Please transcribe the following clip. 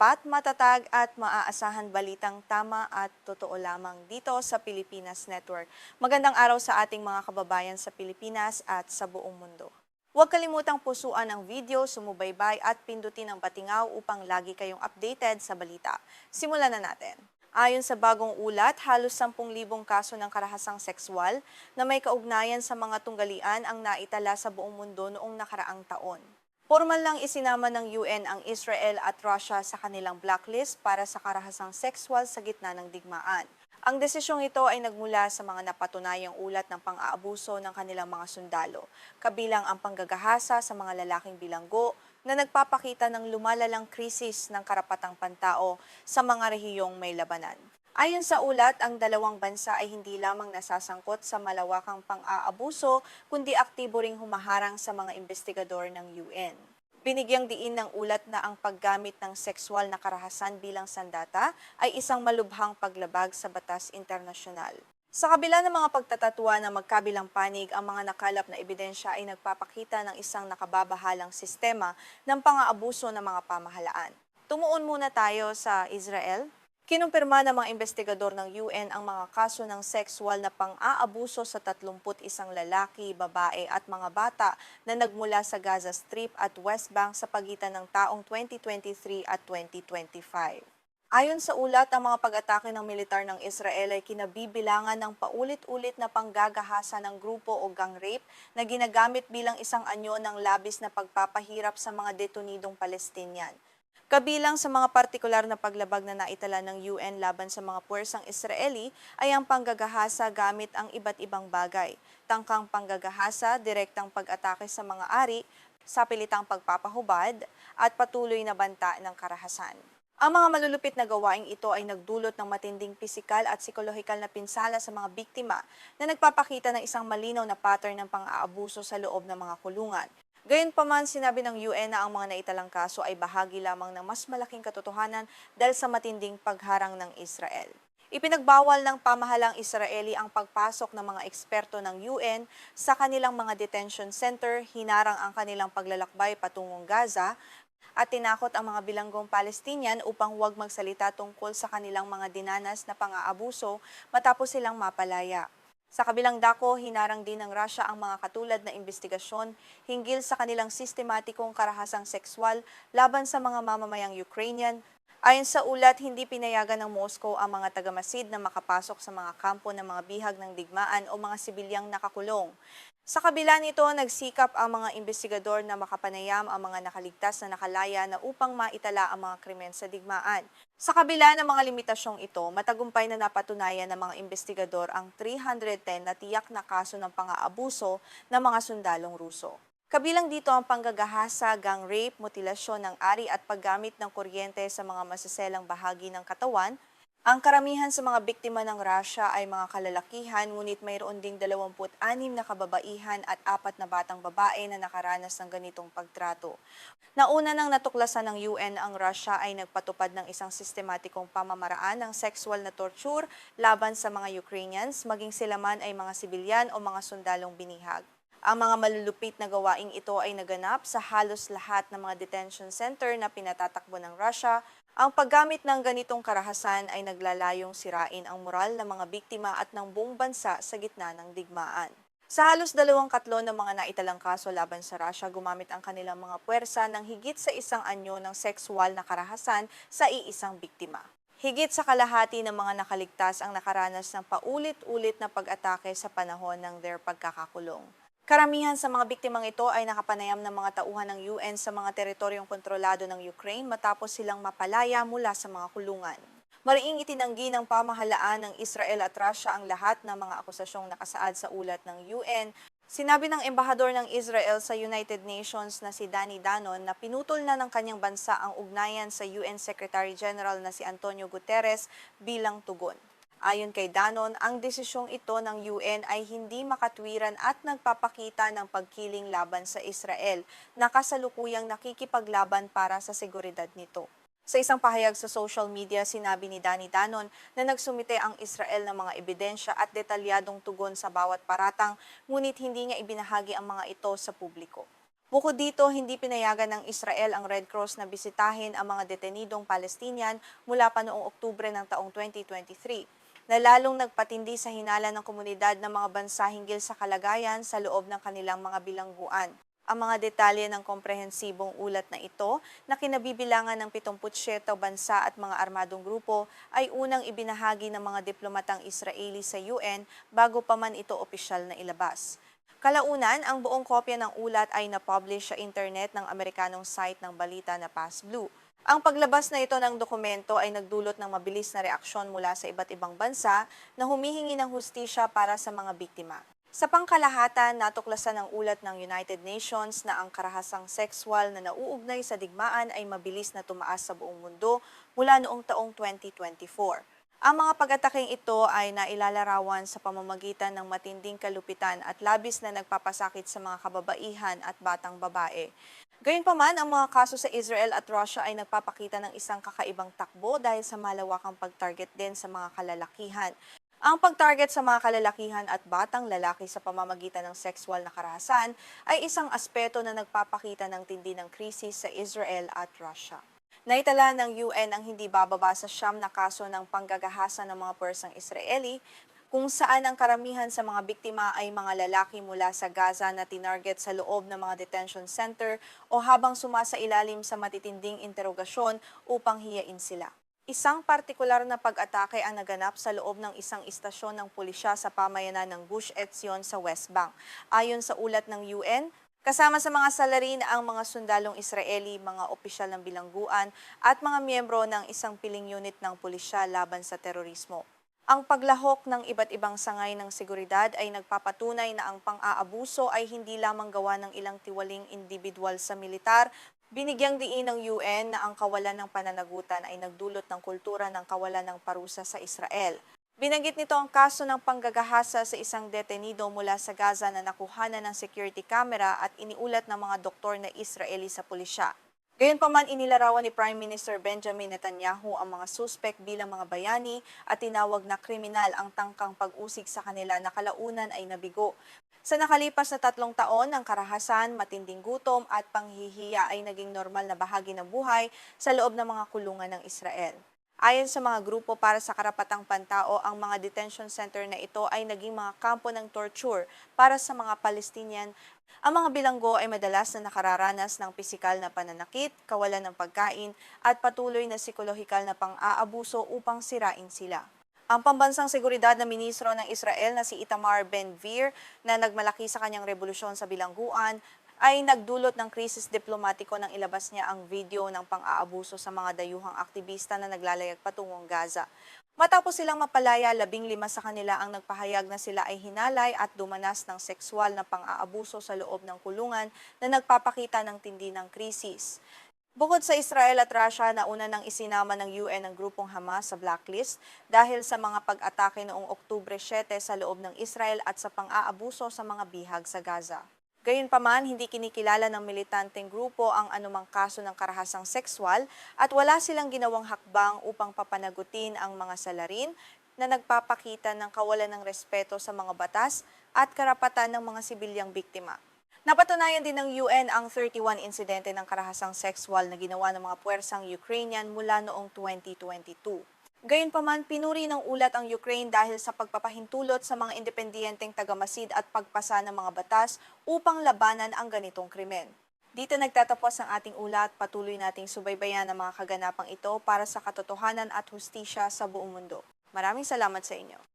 tapat, matatag at maaasahan balitang tama at totoo lamang dito sa Pilipinas Network. Magandang araw sa ating mga kababayan sa Pilipinas at sa buong mundo. Huwag kalimutang pusuan ang video, sumubaybay at pindutin ang patingaw upang lagi kayong updated sa balita. Simulan na natin. Ayon sa bagong ulat, halos 10,000 kaso ng karahasang sexual na may kaugnayan sa mga tunggalian ang naitala sa buong mundo noong nakaraang taon. Formal lang isinama ng UN ang Israel at Russia sa kanilang blacklist para sa karahasang sexual sa gitna ng digmaan. Ang desisyong ito ay nagmula sa mga napatunayang ulat ng pang-aabuso ng kanilang mga sundalo, kabilang ang panggagahasa sa mga lalaking bilanggo na nagpapakita ng lumalalang krisis ng karapatang pantao sa mga rehiyong may labanan. Ayon sa ulat, ang dalawang bansa ay hindi lamang nasasangkot sa malawakang pang-aabuso, kundi aktibo ring humaharang sa mga investigador ng UN. Binigyang diin ng ulat na ang paggamit ng sexual na karahasan bilang sandata ay isang malubhang paglabag sa batas internasyonal. Sa kabila ng mga pagtatatwa ng magkabilang panig, ang mga nakalap na ebidensya ay nagpapakita ng isang nakababahalang sistema ng pang-aabuso ng mga pamahalaan. Tumuon muna tayo sa Israel. Kinumpirma ng mga investigador ng UN ang mga kaso ng sexual na pang-aabuso sa 31 lalaki, babae at mga bata na nagmula sa Gaza Strip at West Bank sa pagitan ng taong 2023 at 2025. Ayon sa ulat, ang mga pag-atake ng militar ng Israel ay kinabibilangan ng paulit-ulit na panggagahasa ng grupo o gang rape na ginagamit bilang isang anyo ng labis na pagpapahirap sa mga detonidong Palestinian. Kabilang sa mga partikular na paglabag na naitala ng UN laban sa mga puwersang Israeli ay ang panggagahasa gamit ang iba't ibang bagay, tangkang panggagahasa, direktang pag-atake sa mga ari, sapilitang pagpapahubad, at patuloy na banta ng karahasan. Ang mga malulupit na gawaing ito ay nagdulot ng matinding pisikal at psikolohikal na pinsala sa mga biktima na nagpapakita ng isang malinaw na pattern ng pang-aabuso sa loob ng mga kulungan. Gayunpaman, sinabi ng UN na ang mga naitalang kaso ay bahagi lamang ng mas malaking katotohanan dahil sa matinding pagharang ng Israel. Ipinagbawal ng pamahalang Israeli ang pagpasok ng mga eksperto ng UN sa kanilang mga detention center, hinarang ang kanilang paglalakbay patungong Gaza, at tinakot ang mga bilanggong Palestinian upang huwag magsalita tungkol sa kanilang mga dinanas na pang-aabuso matapos silang mapalaya. Sa kabilang dako, hinarang din ng Russia ang mga katulad na investigasyon hinggil sa kanilang sistematikong karahasang sexual laban sa mga mamamayang Ukrainian. Ayon sa ulat, hindi pinayagan ng Moscow ang mga tagamasid na makapasok sa mga kampo ng mga bihag ng digmaan o mga sibilyang nakakulong. Sa kabila nito, nagsikap ang mga investigador na makapanayam ang mga nakaligtas na nakalaya na upang maitala ang mga krimen sa digmaan. Sa kabila ng mga limitasyong ito, matagumpay na napatunayan ng mga investigador ang 310 na tiyak na kaso ng pang-aabuso ng mga sundalong Ruso. Kabilang dito ang panggagahasa, gang rape, mutilasyon ng ari at paggamit ng kuryente sa mga masaselang bahagi ng katawan. Ang karamihan sa mga biktima ng Russia ay mga kalalakihan, ngunit mayroon ding 26 na kababaihan at 4 na batang babae na nakaranas ng ganitong pagtrato. Nauna nang natuklasan ng UN ang Russia ay nagpatupad ng isang sistematikong pamamaraan ng sexual na torture laban sa mga Ukrainians, maging sila man ay mga sibilyan o mga sundalong binihag. Ang mga malulupit na gawaing ito ay naganap sa halos lahat ng mga detention center na pinatatakbo ng Russia. Ang paggamit ng ganitong karahasan ay naglalayong sirain ang moral ng mga biktima at ng buong bansa sa gitna ng digmaan. Sa halos 2/3 ng mga naitalang kaso laban sa Russia, gumamit ang kanilang mga puwersa ng higit sa isang anyo ng sexual na karahasan sa iisang biktima. Higit sa kalahati ng mga nakaligtas ang nakaranas ng paulit-ulit na pag-atake sa panahon ng their pagkakakulong. Karamihan sa mga biktimang ito ay nakapanayam ng mga tauhan ng UN sa mga teritoryong kontrolado ng Ukraine matapos silang mapalaya mula sa mga kulungan. Mariing itinanggi ng pamahalaan ng Israel at Russia ang lahat ng mga akusasyong nakasaad sa ulat ng UN. Sinabi ng embahador ng Israel sa United Nations na si Danny Danon na pinutol na ng kanyang bansa ang ugnayan sa UN Secretary General na si Antonio Guterres bilang tugon. Ayon kay Danon, ang desisyong ito ng UN ay hindi makatwiran at nagpapakita ng pagkiling laban sa Israel na kasalukuyang nakikipaglaban para sa seguridad nito. Sa isang pahayag sa social media, sinabi ni Danny Danon na nagsumite ang Israel ng mga ebidensya at detalyadong tugon sa bawat paratang, ngunit hindi niya ibinahagi ang mga ito sa publiko. Bukod dito, hindi pinayagan ng Israel ang Red Cross na bisitahin ang mga detenidong Palestinian mula pa noong Oktubre ng taong 2023, na lalong nagpatindi sa hinala ng komunidad ng mga bansa hinggil sa kalagayan sa loob ng kanilang mga bilangguan. Ang mga detalye ng komprehensibong ulat na ito, na kinabibilangan ng 77 bansa at mga armadong grupo, ay unang ibinahagi ng mga diplomatang Israeli sa UN bago pa man ito opisyal na ilabas. Kalaunan, ang buong kopya ng ulat ay na-publish sa internet ng Amerikanong site ng balita na PassBlue. Ang paglabas na ito ng dokumento ay nagdulot ng mabilis na reaksyon mula sa iba't ibang bansa na humihingi ng hustisya para sa mga biktima. Sa pangkalahatan, natuklasan ng ulat ng United Nations na ang karahasang sexual na nauugnay sa digmaan ay mabilis na tumaas sa buong mundo mula noong taong 2024. Ang mga pag-ataking ito ay nailalarawan sa pamamagitan ng matinding kalupitan at labis na nagpapasakit sa mga kababaihan at batang babae. Gayunpaman, ang mga kaso sa Israel at Russia ay nagpapakita ng isang kakaibang takbo dahil sa malawakang pag-target din sa mga kalalakihan. Ang pag-target sa mga kalalakihan at batang lalaki sa pamamagitan ng sexual na karahasan ay isang aspeto na nagpapakita ng tindi ng krisis sa Israel at Russia. Naitala ng UN ang hindi bababa sa 9 na kaso ng panggagahasa ng mga puwersang Israeli, kung saan ang karamihan sa mga biktima ay mga lalaki mula sa Gaza na tinarget sa loob ng mga detention center o habang sumasailalim sa matitinding interogasyon upang hiyain sila. Isang partikular na pag-atake ang naganap sa loob ng isang istasyon ng pulisya sa pamayanan ng Gush Etzion sa West Bank. Ayon sa ulat ng UN, kasama sa mga salarin ang mga sundalong Israeli, mga opisyal ng bilangguan at mga miyembro ng isang piling unit ng pulisya laban sa terorismo. Ang paglahok ng iba't ibang sangay ng seguridad ay nagpapatunay na ang pang-aabuso ay hindi lamang gawa ng ilang tiwaling individual sa militar. Binigyang diin ng UN na ang kawalan ng pananagutan ay nagdulot ng kultura ng kawalan ng parusa sa Israel. Binanggit nito ang kaso ng panggagahasa sa isang detenido mula sa Gaza na nakuhanan ng security camera at iniulat ng mga doktor na Israeli sa pulisya. Gayunpaman, inilarawan ni Prime Minister Benjamin Netanyahu ang mga suspek bilang mga bayani at tinawag na kriminal ang tangkang pag-usig sa kanila na kalaunan ay nabigo. Sa nakalipas na 3 taon, ang karahasan, matinding gutom at panghihiya ay naging normal na bahagi ng buhay sa loob ng mga kulungan ng Israel. Ayon sa mga grupo para sa karapatang pantao, ang mga detention center na ito ay naging mga kampo ng torture para sa mga Palestinian. Ang mga bilanggo ay madalas na nakararanas ng pisikal na pananakit, kawalan ng pagkain, at patuloy na psikolohikal na pang-aabuso upang sirain sila. Ang pambansang seguridad na ministro ng Israel na si Itamar Ben-Gvir, na nagmalaki sa kanyang revolusyon sa bilangguan, ay nagdulot ng krisis diplomatiko nang ilabas niya ang video ng pang-aabuso sa mga dayuhang aktivista na naglalayag patungong Gaza. Matapos silang mapalaya, 15 sa kanila ang nagpahayag na sila ay hinalay at dumanas ng sexual na pang-aabuso sa loob ng kulungan na nagpapakita ng tindi ng krisis. Bukod sa Israel at Russia, nauna nang isinama ng UN ang grupong Hamas sa blacklist dahil sa mga pag-atake noong Oktubre 7 sa loob ng Israel at sa pang-aabuso sa mga bihag sa Gaza. Gayunpaman, hindi kinikilala ng militanteng grupo ang anumang kaso ng karahasang sexual at wala silang ginawang hakbang upang papanagutin ang mga salarin na nagpapakita ng kawalan ng respeto sa mga batas at karapatan ng mga sibilyang biktima. Napatunayan din ng UN ang 31 insidente ng karahasang sexual na ginawa ng mga puwersang Ukrainian mula noong 2022. Gayunpaman, pinuri ng ulat ang Ukraine dahil sa pagpapahintulot sa mga independiyenteng tagamasid at pagpasa ng mga batas upang labanan ang ganitong krimen. Dito nagtatapos ang ating ulat. Patuloy nating subaybayan ang mga kaganapang ito para sa katotohanan at hustisya sa buong mundo. Maraming salamat sa inyo.